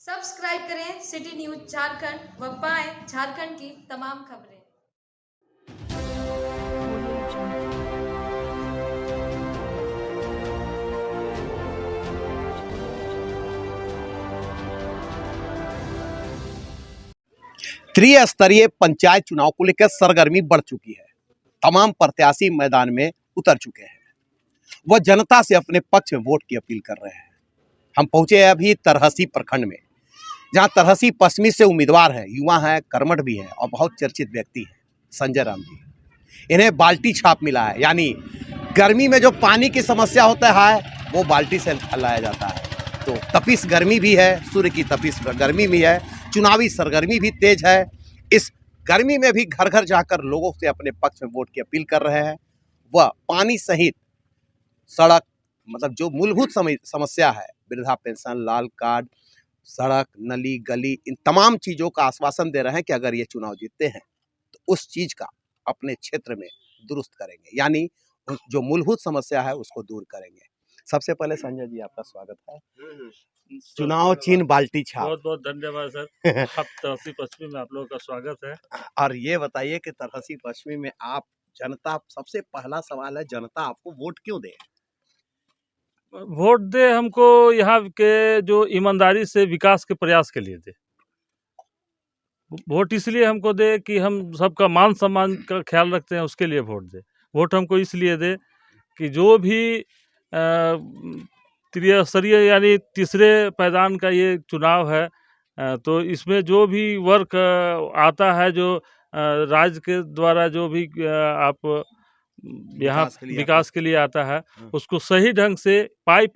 Subscribe करें city news Jharkhand व पाएं झारखंड की तमाम खबरें। त्रिस्तरीय पंचायत चुनाव को लेकर सरगर्मी बढ़ चुकी है। तमाम प्रत्याशी मैदान में उतर चुके हैं। वह जनता से अपने पक्ष में वोट की अपील कर रहे हैं। हम पहुंचे हैं अभी तरहसी प्रखंड में, जहां तरहसी पश्चिमी से उम्मीदवार हैं, युवा हैं, कर्मठ भी हैं और बहुत चर्चित व्यक्ति हैं, संजय राम जी। इन्हें बाल्टी छाप मिला है, यानी गर्मी में जो पानी की समस्या होता है वो बाल्टी से लाया जाता है। तो तपिश गर्मी भी है, सूर्य की तपिश गर्मी भी है, चुनावी सरगर्मी भी तेज है। इस गर्मी में भी घर घर जाकर लोगों से अपने पक्ष में वोट की अपील कर रहे हैं। वह पानी सहित सड़क, मतलब जो मूलभूत समस्या है, वृद्धा पेंशन, लाल कार्ड, सड़क, नली, गली, इन तमाम चीज़ों का आश्वासन दे रहे हैं कि अगर ये चुनाव जीतते हैं तो उस चीज़ का अपने क्षेत्र में दुरुस्त करेंगे, यानी जो मूलभूत समस्या है उसको दूर करेंगे। सबसे पहले संजय जी, आपका स्वागत है। चुनाव चिन्ह बाल्टी छाप। बहुत बहुत धन्यवाद सर। आप तरहसी पश्चिमी में आप लोगों का स्वागत है। और ये बताइए कि तरहसी पश्चिमी में आप जनता, सबसे पहला सवाल है, जनता आपको वोट क्यों दे? वोट दे हमको यहाँ के जो ईमानदारी से विकास के प्रयास के लिए दे। वोट इसलिए हमको दे कि हम सबका मान सम्मान का ख्याल रखते हैं, उसके लिए वोट दे। वोट हमको इसलिए दे कि जो भी त्रिस्तरीय यानी तीसरे पायदान का ये चुनाव है, तो इसमें जो भी वर्क आता है, जो राज्य के द्वारा जो भी आप यहाँ विकास के लिए आता है, उसको सही ढंग से पाई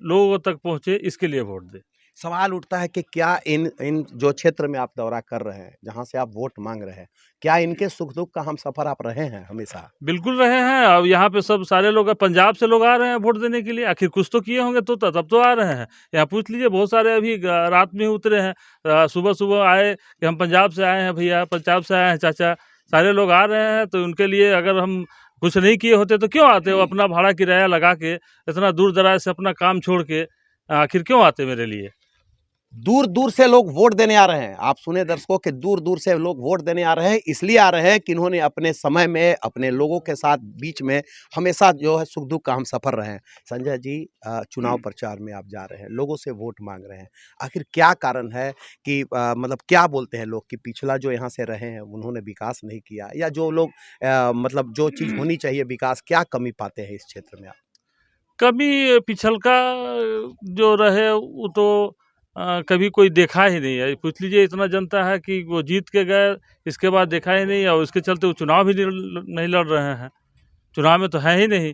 लोगों तक पहुँचे, इसके लिए वोट दे। सवाल उठता है कि क्या इन जो क्षेत्र में आप दौरा कर रहे हैं, जहां से आप वोट मांग रहे हैं, क्या इनके सुख दुख का हम सफर आप रहे हैं हमेशा? बिल्कुल रहे हैं। अब यहाँ पे सब सारे लोग पंजाब से लोग आ रहे हैं वोट देने के लिए। आखिर कुछ तो किए होंगे तो तब तो आ रहे हैं। यहाँ पूछ लीजिए, बहुत सारे अभी रात में उतरे हैं, सुबह सुबह आए कि हम पंजाब से आए हैं भैया, पंजाब से आए हैं चाचा, सारे लोग आ रहे हैं। तो उनके लिए अगर हम कुछ नहीं किए होते तो क्यों आते? वो अपना भाड़ा किराया लगा के इतना दूर दराज से अपना काम छोड़ के आखिर क्यों आते मेरे लिए? दूर दूर से लोग वोट देने आ रहे हैं। आप सुने दर्शकों के, दूर दूर से लोग वोट देने आ रहे हैं। इसलिए आ रहे हैं कि इन्होंने अपने समय में अपने लोगों के साथ बीच में हमेशा जो है सुख दुख का हम सफर रहे हैं। संजय जी, चुनाव प्रचार में आप जा रहे हैं, लोगों से वोट मांग रहे हैं, आखिर क्या कारण है कि मतलब क्या बोलते हैं लोग कि पिछला जो यहाँ से रहे हैं उन्होंने विकास नहीं किया, या जो लोग मतलब जो चीज़ होनी चाहिए विकास, क्या कमी पाते हैं इस क्षेत्र में आप? कभी पिछल का जो रहे वो तो कभी कोई देखा ही नहीं है। पूछ लीजिए, इतना जनता है कि वो जीत के गए, इसके बाद देखा ही नहीं, और इसके चलते वो चुनाव भी नहीं लड़ रहे हैं। चुनाव में तो है ही नहीं।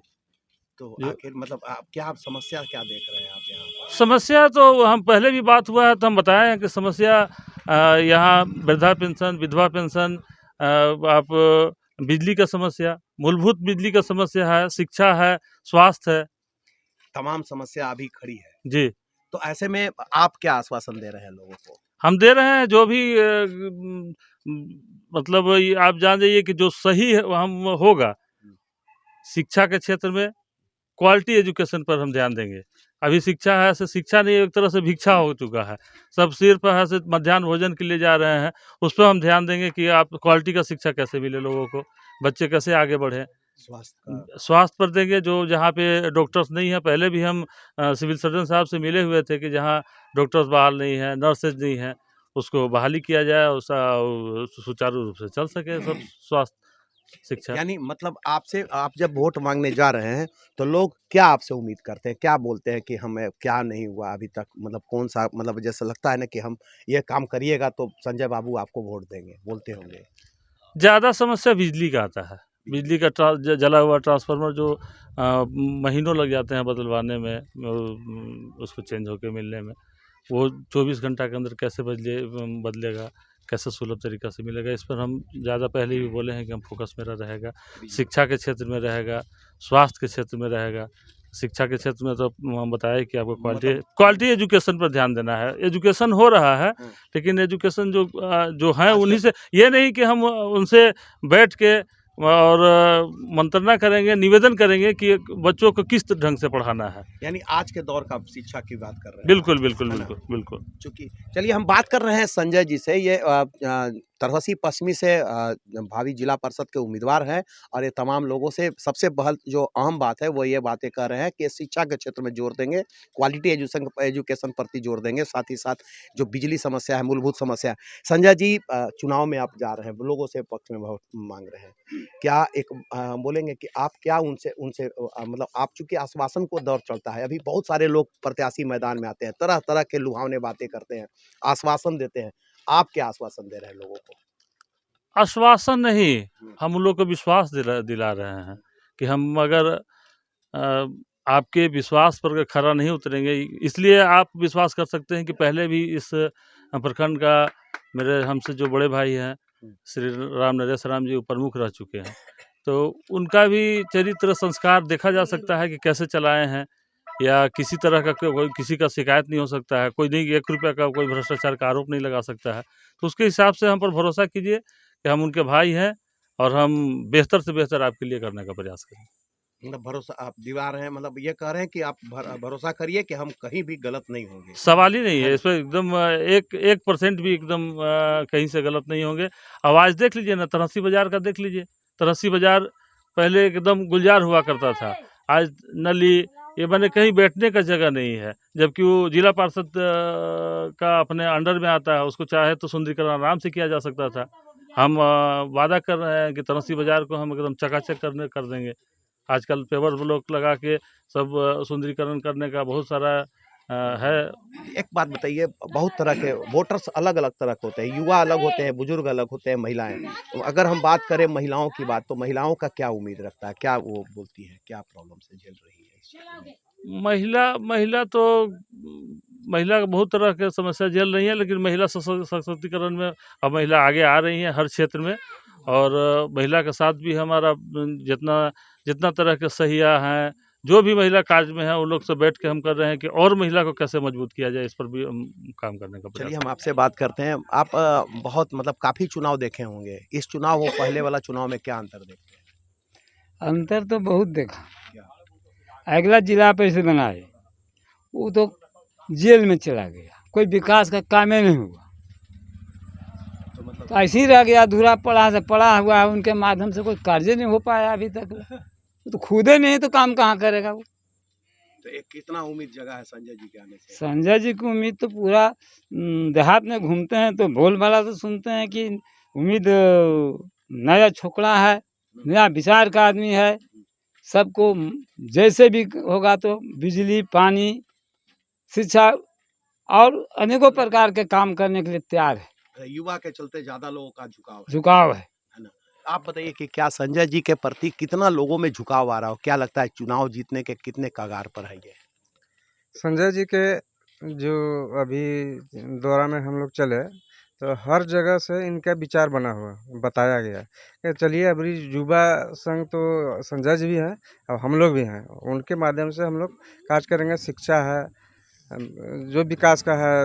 तो आखिर मतलब आप समस्या क्या देख रहे हैं आप यहाँ पर? समस्या तो हम पहले भी बात हुआ है तो हम बताए हैं कि समस्या यहाँ वृद्धा पेंशन, विधवा पेंशन, आप बिजली का समस्या, मूलभूत बिजली का समस्या है, शिक्षा है, स्वास्थ्य है, तमाम समस्या अभी खड़ी है जी। तो ऐसे में आप क्या आश्वासन दे रहे हैं लोगों को? हम दे रहे हैं जो भी मतलब आप जान जाइए कि जो सही है हम होगा। शिक्षा के क्षेत्र में क्वालिटी एजुकेशन पर हम ध्यान देंगे। अभी शिक्षा है से शिक्षा नहीं, एक तरह से भिक्षा हो चुका है। सब सिर पर है से मध्याह्न भोजन के लिए जा रहे हैं, उस पर हम ध्यान देंगे कि आप क्वालिटी का शिक्षा कैसे मिले लोगों को, बच्चे कैसे आगे बढ़े। स्वास्थ्य पर देंगे, जो जहाँ पे डॉक्टर्स नहीं है, पहले भी हम सिविल सर्जन साहब से मिले हुए थे कि जहाँ डॉक्टर्स बहाल नहीं है, नर्सेज नहीं है, उसको बहाली किया जाए, उसका सुचारू रूप से चल सके सब स्वास्थ्य शिक्षा। यानी मतलब आपसे, आप जब वोट मांगने जा रहे हैं तो लोग क्या आपसे उम्मीद करते हैं, क्या बोलते हैं कि हमें क्या नहीं हुआ अभी तक, मतलब कौन सा, मतलब जैसे लगता है ना कि हम ये काम करिएगा तो संजय बाबू आपको वोट देंगे, बोलते होंगे? ज़्यादा समस्या बिजली का आता है। बिजली का जला हुआ ट्रांसफार्मर जो महीनों लग जाते हैं बदलवाने में, उसको चेंज होके मिलने में, वो 24 घंटा के अंदर कैसे बदलेगा, कैसे सुलभ तरीक़ा से मिलेगा, इस पर हम ज़्यादा पहले भी बोले हैं कि हम फोकस मेरा रहेगा। शिक्षा के क्षेत्र में रहेगा, स्वास्थ्य के क्षेत्र में रहेगा। शिक्षा के क्षेत्र में तो हम बताए कि आपको क्वालिटी एजुकेशन पर ध्यान देना है। एजुकेशन हो रहा है, लेकिन एजुकेशन जो हैं उन्हीं से, ये नहीं कि हम उनसे बैठ के और मंत्रणा करेंगे, निवेदन करेंगे कि बच्चों को किस ढंग से पढ़ाना है। यानी आज के दौर का शिक्षा की बात कर रहे हैं। बिल्कुल, बिल्कुल, है ना? बिल्कुल, बिल्कुल। चूँकि चलिए हम बात कर रहे हैं संजय जी से, ये तरहसी पश्चिमी से भावी जिला परिषद के उम्मीदवार हैं और ये तमाम लोगों से सबसे पहल जो अहम बात है वो ये बातें कर रहे हैं कि शिक्षा के क्षेत्र में जोर देंगे, क्वालिटी एजुकेशन प्रति जोर देंगे, साथ ही साथ जो बिजली समस्या है, मूलभूत समस्या है। संजय जी चुनाव में आप जा रहे हैं, लोगों से पक्ष में वोट माँग रहे हैं। क्या एक बोलेंगे कि आप क्या उनसे उनसे मतलब आप चूँकि आश्वासन को दौर चलता है, अभी बहुत सारे लोग प्रत्याशी मैदान में आते हैं, तरह-तरह के लुभावने बातें करते हैं, आश्वासन देते हैं। आप क्या आश्वासन दे रहे हैं लोगों को? आश्वासन नहीं, हम उन लोग को विश्वास दिला दिला रहे हैं कि हम अगर अ, आपके विश्वास पर खरा नहीं उतरेंगे, इसलिए आप विश्वास कर सकते हैं कि पहले भी इस प्रखंड का मेरे हमसे जो बड़े भाई हैं, श्री राम नरेश राम जी प्रमुख रह चुके हैं। तो उनका भी चरित्र संस्कार देखा जा सकता है कि कैसे चलाए हैं, या किसी तरह का कोई किसी का शिकायत नहीं हो सकता है, कोई नहीं ₹1 का कोई भ्रष्टाचार का आरोप नहीं लगा सकता है। तो उसके हिसाब से हम पर भरोसा कीजिए कि हम उनके भाई हैं और हम बेहतर से बेहतर आपके लिए करने का प्रयास करेंगे। मतलब भरोसा आप दिला रहे हैं, मतलब ये कह रहे हैं कि आप भरोसा करिए कि हम कहीं भी गलत नहीं होंगे। सवाल ही नहीं है है, ना? इसमें एकदम 1% भी एकदम कहीं से गलत नहीं होंगे। अब आज देख लीजिए ना, तरहसी बाज़ार का देख लीजिए, तरहसी बाज़ार पहले एकदम गुलजार हुआ करता था। आज नली, ये माने कहीं बैठने का जगह नहीं है, जबकि वो जिला पार्षद का अपने अंडर में आता है, उसको चाहे तो सुंदरीकरण आराम से किया जा सकता था। हम वादा कर रहे हैं कि तरहसी बाज़ार को हम एकदम चकाचक कर देंगे। आजकल पेवर ब्लॉक लगा के सब सुंदरीकरण करने का बहुत सारा है। एक बात बताइए, बहुत तरह के वोटर्स अलग-अलग तरह के होते हैं, युवा अलग होते हैं, बुजुर्ग अलग होते हैं, महिलाएँ। तो अगर हम बात करें महिलाओं की बात, तो महिलाओं का क्या उम्मीद रखता है? क्या वो बोलती है? क्या प्रॉब्लम से झेल रही है इस क्षेत्र में? महिला महिला तो महिला बहुत तरह के समस्या झेल रही है, लेकिन महिला सशक्तिकरण में अब महिला आगे आ रही हैं हर क्षेत्र में। और महिला के साथ भी हमारा जितना जितना तरह के सहिया हैं, जो भी महिला कार्य में है, उन लोग से बैठ के हम कर रहे हैं कि और महिला को कैसे मजबूत किया जाए, इस पर भी हम काम करने का प्रयास चलिए हम करें। आपसे बात करते हैं। आप बहुत मतलब काफ़ी चुनाव देखे होंगे। इस चुनाव और पहले वाला चुनाव में क्या अंतर देखते हैं? अंतर तो बहुत देखा। क्या? अगला जिला परिषद बनाए, वो तो जेल में चला गया, कोई विकास का काम ही नहीं हुआ। तो मतलब तो ऐसे ही रह गया, अधूरा पड़ा से पड़ा हुआ है, उनके माध्यम से कोई कार्य नहीं हो पाया अभी तक। वो तो खुद ही नहीं तो काम कहाँ करेगा वो। तो एक कितना उम्मीद जगह है संजय जी के आने से? संजय जी की उम्मीद तो पूरा देहात में घूमते हैं तो भोल भाला तो सुनते हैं कि उम्मीद नया छोकरा है, नया विचार का आदमी है, सबको जैसे भी होगा तो बिजली, पानी, शिक्षा और अनेकों प्रकार के काम करने के लिए तैयार है, युवा के चलते ज़्यादा लोगों का झुकाव है। झुकाव है। है ना? आप बताइए कि क्या संजय जी के प्रति कितना लोगों में झुकाव आ रहा हो? क्या लगता है चुनाव जीतने के कितने कगार पर है ये? संजय जी के जो अभी दौरा में हम लोग चले, तो हर जगह से इनका विचार बना हुआ बताया गया कि चलिए अभी युवा संघ तो संजय जी भी हैं और हम लोग भी हैं, उनके माध्यम से हम लोग कार्य करेंगे। शिक्षा है, जो विकास का है,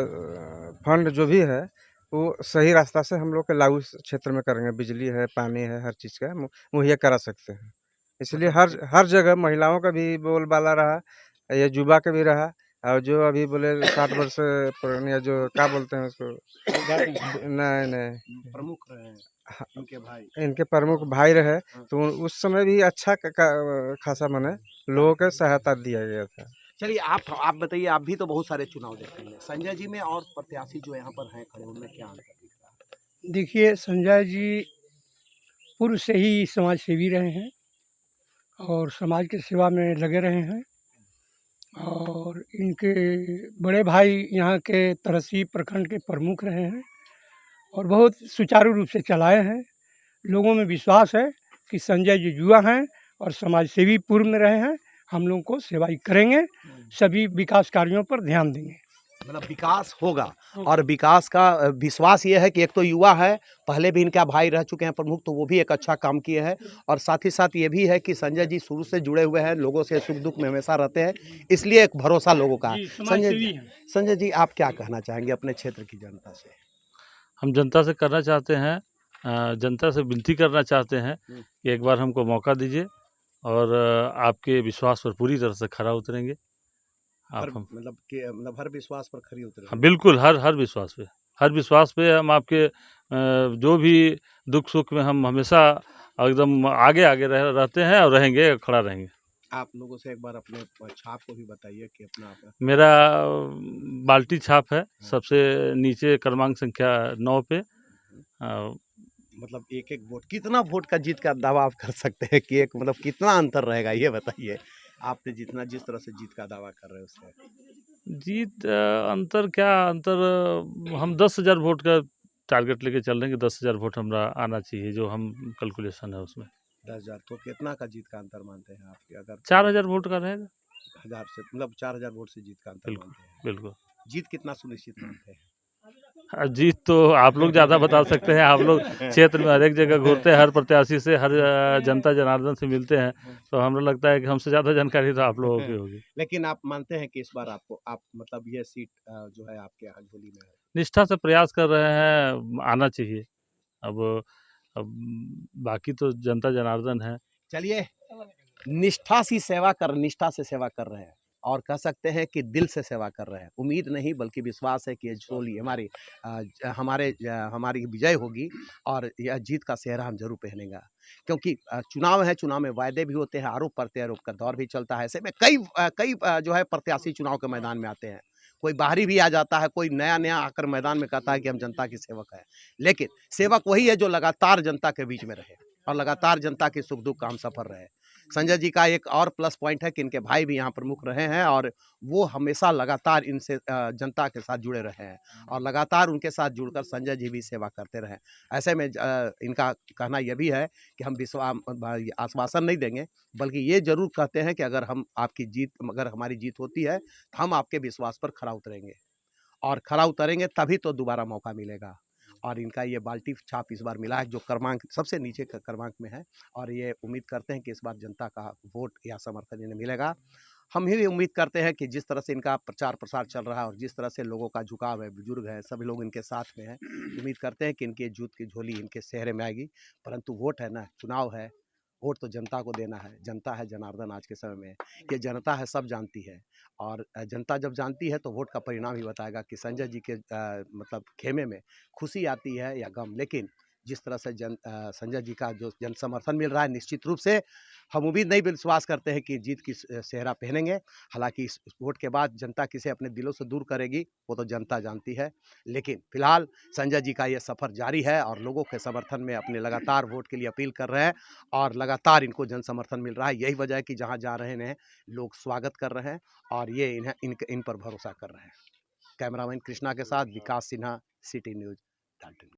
फंड जो भी है वो सही रास्ता से हम लोग के लागू क्षेत्र में करेंगे। बिजली है, पानी है, हर चीज़ का मुहैया करा सकते हैं। इसलिए हर जगह महिलाओं का भी बोलबाला रहा, ये युवा का भी रहा, और जो अभी बोले 60 वर्ष से पुराने जो क्या बोलते हैं उसको, नहीं प्रमुख रहे हैं इनके भाई। इनके प्रमुख भाई रहे, तो उस समय भी अच्छा खासा माने लोगों के सहायता दिया गया था। चलिए आप बताइए, आप भी तो बहुत सारे चुनाव देखे हैं। संजय जी में और प्रत्याशी जो यहाँ पर हैं खड़े, उनमें क्या अंतर दिख रहा है? देखिए, संजय जी पूर्व से ही समाज सेवी रहे हैं और समाज की सेवा में लगे रहे हैं, और इनके बड़े भाई यहाँ के तरसी प्रखंड के प्रमुख रहे हैं और बहुत सुचारू रूप से चलाए हैं। लोगों में विश्वास है कि संजय जी युवा हैं और समाज सेवी पूर्व में रहे हैं, हम लोगों को सेवाई करेंगे, सभी विकास कार्यों पर ध्यान देंगे। मतलब विकास होगा, और विकास का विश्वास ये है कि एक तो युवा है, पहले भी इनका भाई रह चुके हैं प्रमुख, तो वो भी एक अच्छा काम किए हैं, और साथ ही साथ ये भी है कि संजय जी शुरू से जुड़े हुए हैं, लोगों से सुख दुख में हमेशा रहते हैं, इसलिए एक भरोसा लोगों का है। संजय जी आप क्या कहना चाहेंगे अपने क्षेत्र की जनता से? हम जनता से करना चाहते हैं जनता से विनती करना चाहते हैं कि एक बार हमको मौका दीजिए और आपके विश्वास पर पूरी तरह से खरा उतरेंगे। हर आप हम मतलब हर विश्वास पर खरी उतरे। हाँ, बिल्कुल हर विश्वास पे हम आपके जो भी दुख सुख में हम हमेशा एकदम आगे रहते हैं और रहेंगे, खड़ा रहेंगे। आप लोगों से एक बार अपने छाप को भी बताइए कि अपना आप। मेरा बाल्टी छाप है सबसे नीचे क्रमांक संख्या 9 पे। मतलब एक एक वोट कितना वोट का जीत का दावा आप कर सकते हैं कि एक मतलब कितना अंतर रहेगा ये बताइए। आपने जितना जिस तरह से जीत का दावा कर रहे हैं उससे जीत अंतर क्या अंतर हम 10,000 वोट का टारगेट लेके चल रहे हैं कि 10,000 वोट हमरा आना चाहिए, जो हम कैलकुलेशन है उसमें 10,000 तो कितना का जीत का अंतर मानते हैं आपके? अगर 4,000 वोट का रहेगा। 1000 से मतलब 4,000 वोट से जीत का अंतर बिल्कुल मानते हैं। बिल्कुल। जीत कितना सुनिश्चित मानते हैं? जीत तो आप लोग ज़्यादा बता सकते हैं। आप लोग क्षेत्र में हर एक जगह घूरते हैं, हर प्रत्याशी से, हर जनता जनार्दन से मिलते हैं, तो हमें लगता है कि हमसे ज़्यादा जानकारी तो आप लोगों की होगी। लेकिन आप मानते हैं कि इस बार आपको आप मतलब ये सीट जो है आपके यहाँ झोली में है? निष्ठा से प्रयास कर रहे हैं, आना चाहिए। अब बाकी तो जनता जनार्दन है। चलिए, निष्ठा से सेवा कर रहे हैं और कह सकते हैं कि दिल से सेवा कर रहे हैं। उम्मीद नहीं बल्कि विश्वास है कि ये झोली हमारी विजय होगी और यह जीत का सेहरा हम जरूर पहनेगा। क्योंकि चुनाव है, चुनाव में वायदे भी होते हैं, आरोप प्रत्यारोप का दौर भी चलता है। ऐसे में कई जो है प्रत्याशी चुनाव के मैदान में आते हैं। कोई बाहरी भी आ जाता है, कोई नया आकर मैदान में कहता है कि हम जनता की सेवक है। लेकिन सेवक वही है जो लगातार जनता के बीच में रहे और लगातार जनता के सुख दुख का हम सफर रहे। संजय जी का एक और प्लस पॉइंट है कि इनके भाई भी यहाँ प्रमुख रहे हैं और वो हमेशा लगातार इनसे जनता के साथ जुड़े रहे हैं और लगातार उनके साथ जुड़कर संजय जी भी सेवा करते रहे। ऐसे में इनका कहना यह भी है कि हम आश्वासन नहीं देंगे बल्कि ये जरूर कहते हैं कि अगर हमारी जीत होती है तो हम आपके विश्वास पर खरा उतरेंगे और खरा उतरेंगे तभी तो दोबारा मौका मिलेगा। और इनका ये बाल्टी छाप इस बार मिला है जो क्रमांक सबसे नीचे का क्रमांक में है और ये उम्मीद करते हैं कि इस बार जनता का वोट या समर्थन इन्हें मिलेगा। हम भी उम्मीद करते हैं कि जिस तरह से इनका प्रचार प्रसार चल रहा है और जिस तरह से लोगों का झुकाव है, बुजुर्ग हैं, सभी लोग इनके साथ में हैं, उम्मीद करते हैं कि इनकी जीत की झोली इनके चेहरे में आएगी। परंतु वोट है ना, चुनाव है, वोट तो जनता को देना है। जनता है जनार्दन आज के समय में, ये जनता है, सब जानती है और जनता जब जानती है तो वोट का परिणाम ही बताएगा कि संजय जी के मतलब खेमे में खुशी आती है या गम। लेकिन जिस तरह से संजय जी का जो जन समर्थन मिल रहा है, निश्चित रूप से हम उम्मीद नहीं विश्वास करते हैं कि जीत की सेहरा पहनेंगे। हालांकि इस वोट के बाद जनता किसे अपने दिलों से दूर करेगी वो तो जनता जानती है। लेकिन फिलहाल संजय जी का ये सफर जारी है और लोगों के समर्थन में अपने लगातार वोट के लिए अपील कर रहे हैं और लगातार इनको जन समर्थन मिल रहा है। यही वजह है कि जहाँ जा रहे हैं लोग स्वागत कर रहे हैं और ये इन पर भरोसा कर रहे हैं। कैमरामैन कृष्णा के साथ विकास सिन्हा, सिटी न्यूज़, डाल्टन।